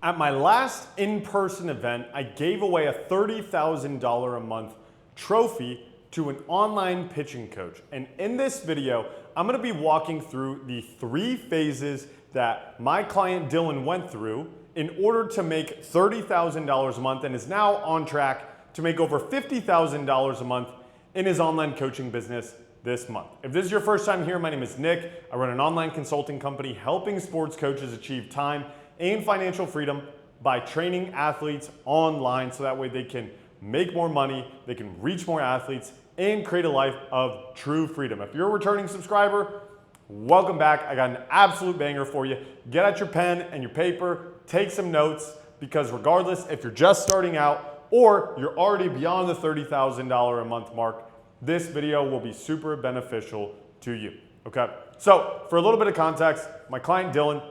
At my last in-person event, I gave away a $30,000 a month trophy to an online pitching coach. And in this video, I'm gonna be walking through the 3 phases that my client Dylan went through in order to make $30,000 a month and is now on track to make over $50,000 a month in his online coaching business this month. If this is your first time here, my name is Nick. I run an online consulting company helping sports coaches achieve time and financial freedom by training athletes online so that way they can make more money, they can reach more athletes, and create a life of true freedom. If you're a returning subscriber, welcome back. I got an absolute banger for you. Get out your pen and your paper, take some notes, because regardless if you're just starting out or you're already beyond the $30,000 a month mark, this video will be super beneficial to you, okay? So for a little bit of context, my client Dylan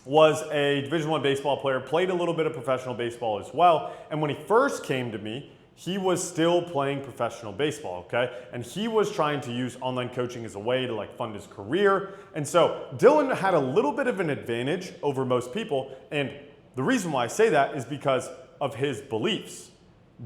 was a Division I baseball player, played a little bit of professional baseball as well. And when he first came to me, he was still playing professional baseball, okay? And he was trying to use online coaching as a way to fund his career. And so Dylan had a little bit of an advantage over most people. And the reason why I say that is because of his beliefs.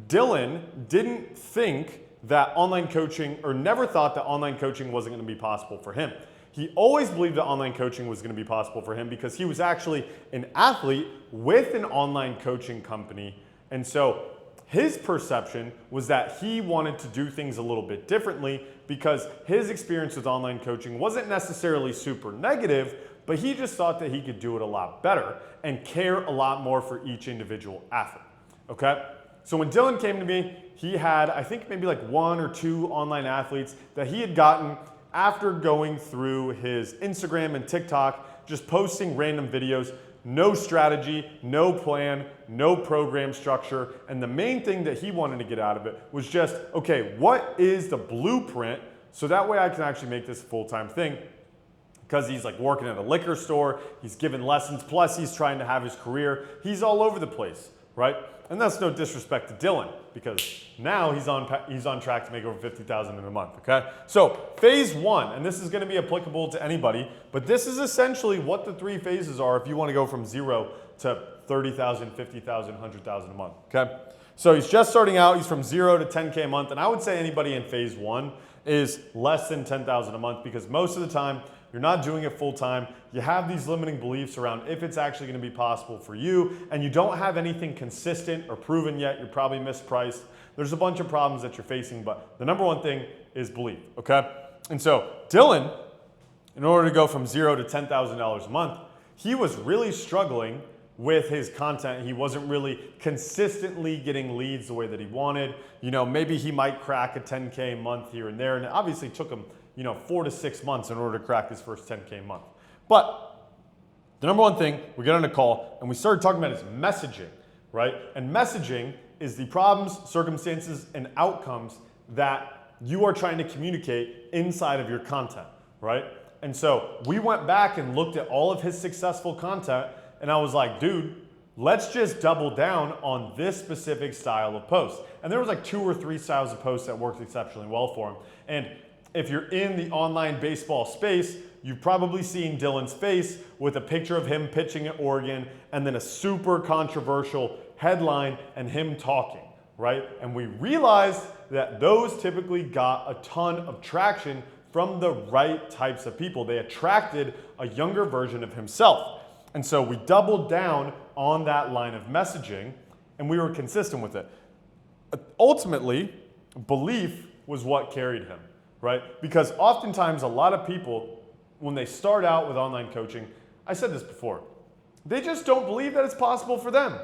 Dylan didn't think that online coaching, or never thought that online coaching wasn't gonna be possible for him. He always believed that online coaching was going to be possible for him because he was actually an athlete with an online coaching company. And so his perception was that he wanted to do things a little bit differently because his experience with online coaching wasn't necessarily super negative, but he just thought that he could do it a lot better and care a lot more for each individual athlete, okay? So when Dylan came to me, he had, I think maybe 1 or 2 online athletes that he had gotten after going through his Instagram and TikTok, just posting random videos, no strategy, no plan, no program structure. And the main thing that he wanted to get out of it was just, okay, what is the blueprint so that way I can actually make this a full-time thing? Because he's working at a liquor store, he's giving lessons, plus he's trying to have his career. He's all over the place, right? And that's no disrespect to Dylan, because now he's on track to make over $50,000 in a month, okay? So phase 1, and this is gonna be applicable to anybody, but this is essentially what the 3 phases are if you wanna go from 0 to 30,000, 50,000, 100,000 a month, okay? So he's just starting out, he's from 0 to 10K a month, and I would say anybody in phase 1 is less than 10,000 a month, because most of the time, you're not doing it full time. You have these limiting beliefs around if it's actually gonna be possible for you, and you don't have anything consistent or proven yet. You're probably mispriced. There's a bunch of problems that you're facing, but the number one thing is belief, okay? And so Dylan, in order to go from 0 to $10,000 a month, he was really struggling with his content. He wasn't really consistently getting leads the way that he wanted. You know, maybe he might crack a 10K a month here and there, and it obviously took him 4 to 6 months in order to crack his first 10K a month. But the number one thing, we get on a call and we started talking about is messaging, right? And messaging is the problems, circumstances, and outcomes that you are trying to communicate inside of your content, right? And so we went back and looked at all of his successful content, and I was like, dude, let's just double down on this specific style of post. And there was 2 or 3 styles of posts that worked exceptionally well for him. And if you're in the online baseball space, you've probably seen Dylan's face with a picture of him pitching at Oregon and then a super controversial headline and him talking, right? And we realized that those typically got a ton of traction from the right types of people. They attracted a younger version of himself. And so we doubled down on that line of messaging and we were consistent with it. Ultimately, belief was what carried him, right? Because oftentimes a lot of people, when they start out with online coaching, I said this before, they just don't believe that it's possible for them.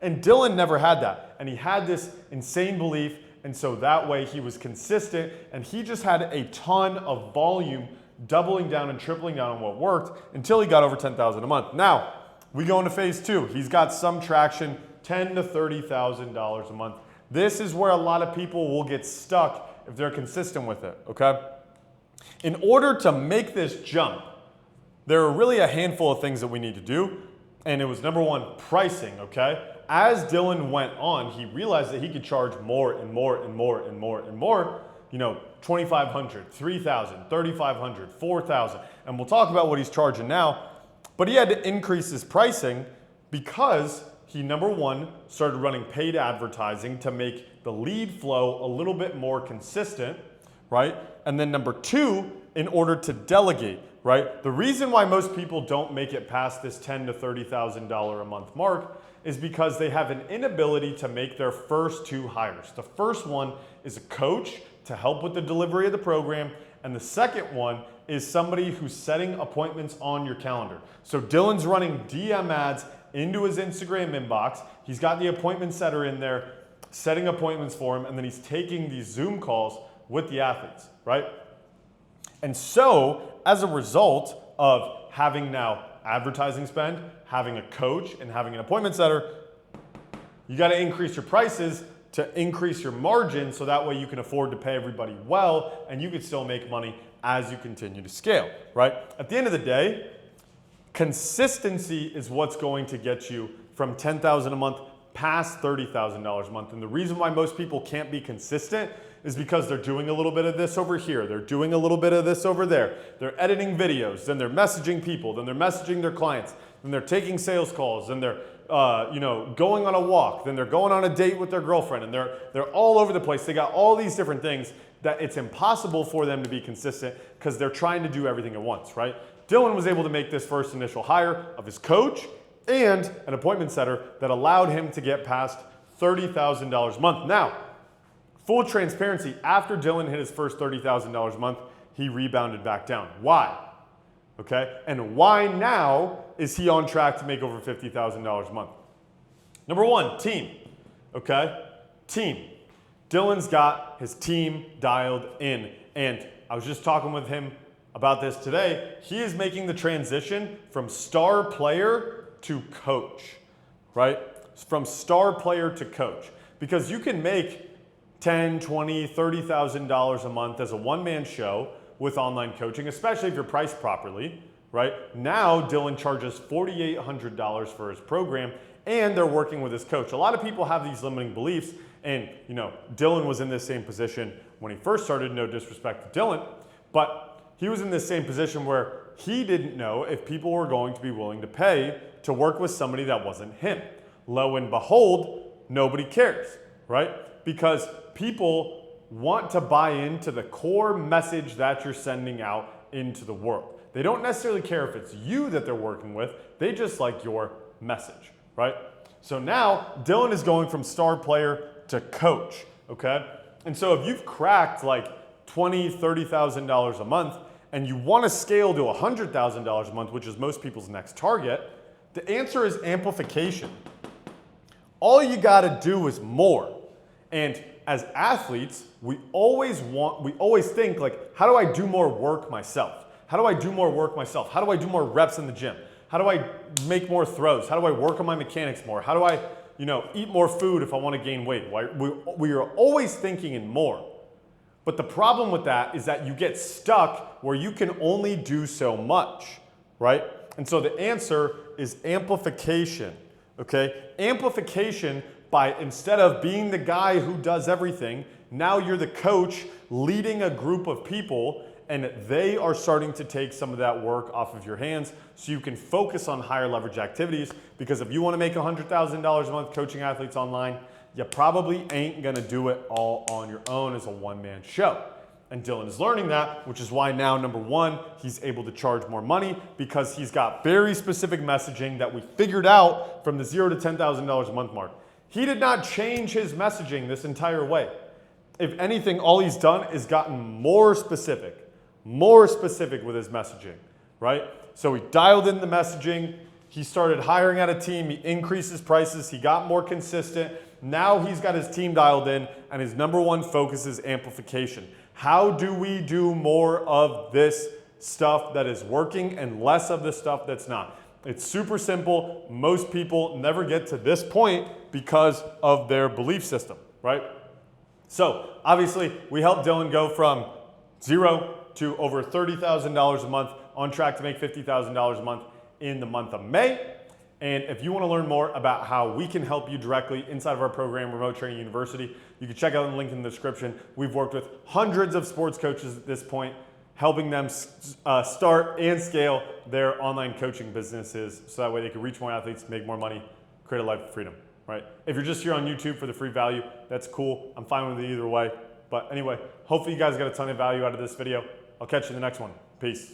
And Dylan never had that. And he had this insane belief, and so that way he was consistent, and he just had a ton of volume, doubling down and tripling down on what worked until he got over 10,000 a month. Now, we go into phase 2. He's got some traction, $10,000 to $30,000 a month. This is where a lot of people will get stuck if they're consistent with it, okay? In order to make this jump, there are really a handful of things that we need to do, and it was number 1, pricing, okay? As Dylan went on, he realized that he could charge more and more and more and more and more, $2,500, $3,000, $3,500, $4,000, and we'll talk about what he's charging now, but he had to increase his pricing Because he, number one, started running paid advertising to make the lead flow a little bit more consistent, right? And then number two, in order to delegate, right? The reason why most people don't make it past this $10,000 to $30,000 a month mark is because they have an inability to make their first two hires. The first one is a coach to help with the delivery of the program, and the second one is somebody who's setting appointments on your calendar. So Dylan's running DM ads into his Instagram inbox. He's got the appointment setter in there, setting appointments for him, and then he's taking these Zoom calls with the athletes, right? And so, as a result of having now advertising spend, having a coach, and having an appointment setter, you got to increase your prices to increase your margin so that way you can afford to pay everybody well and you can still make money as you continue to scale, right? At the end of the day, consistency is what's going to get you from $10,000 a month past $30,000 a month. And the reason why most people can't be consistent is because they're doing a little bit of this over here. They're doing a little bit of this over there. They're editing videos, then they're messaging people, then they're messaging their clients, then they're taking sales calls, then they're going on a walk, then they're going on a date with their girlfriend, and they're all over the place. They got all these different things that it's impossible for them to be consistent because they're trying to do everything at once, right? Dylan was able to make this first initial hire of his coach and an appointment setter that allowed him to get past $30,000 a month. Now, full transparency, after Dylan hit his first $30,000 a month, he rebounded back down. Why? Okay, and why now is he on track to make over $50,000 a month? Number one, team, okay? Team. Dylan's got his team dialed in, and I was just talking with him about this today. He is making the transition from star player to coach, right? From star player to coach, because you can make $10,000, $20,000, $30,000 a month as a one-man show with online coaching, especially if you're priced properly, right? Now Dylan charges $4,800 for his program, and they're working with his coach. A lot of people have these limiting beliefs, and Dylan was in this same position when he first started, no disrespect to Dylan, but he was in this same position where he didn't know if people were going to be willing to pay to work with somebody that wasn't him. Lo and behold, nobody cares, right? Because people want to buy into the core message that you're sending out into the world. They don't necessarily care if it's you that they're working with, they just like your message, right? So now Dylan is going from star player to coach, okay? And so if you've cracked like $20,000, $30,000 a month and you want to scale to $100,000 a month, which is most people's next target, the answer is amplification. All you got to do is more. And as athletes, we always think like, how do I do more work myself? How do I do more work myself? How do I do more reps in the gym? How do I make more throws? How do I work on my mechanics more? How do I, eat more food if I want to gain weight? We are always thinking in more. But the problem with that is that you get stuck where you can only do so much, right? And so the answer is amplification, okay? Amplification by, instead of being the guy who does everything, now you're the coach leading a group of people and they are starting to take some of that work off of your hands so you can focus on higher leverage activities, because if you want to make $100,000 a month coaching athletes online, you probably ain't gonna do it all on your own as a one-man show. And Dylan is learning that, which is why now, number one, he's able to charge more money because he's got very specific messaging that we figured out from the $0 to $10,000 a month mark. He did not change his messaging this entire way. If anything, all he's done is gotten more specific with his messaging, right? So he dialed in the messaging, he started hiring out a team, he increased his prices, he got more consistent. Now he's got his team dialed in and his number one focus is amplification. How do we do more of this stuff that is working and less of the stuff that's not? It's super simple. Most people never get to this point because of their belief system, right? So obviously we helped Dylan go from $0 to over $30,000 a month, on track to make $50,000 a month in the month of May. And if you want to learn more about how we can help you directly inside of our program, Remote Training University, you can check out the link in the description. We've worked with hundreds of sports coaches at this point. helping them start and scale their online coaching businesses so that way they can reach more athletes, make more money, create a life of freedom, right? If you're just here on YouTube for the free value, that's cool. I'm fine with it either way. But anyway, hopefully you guys got a ton of value out of this video. I'll catch you in the next one. Peace.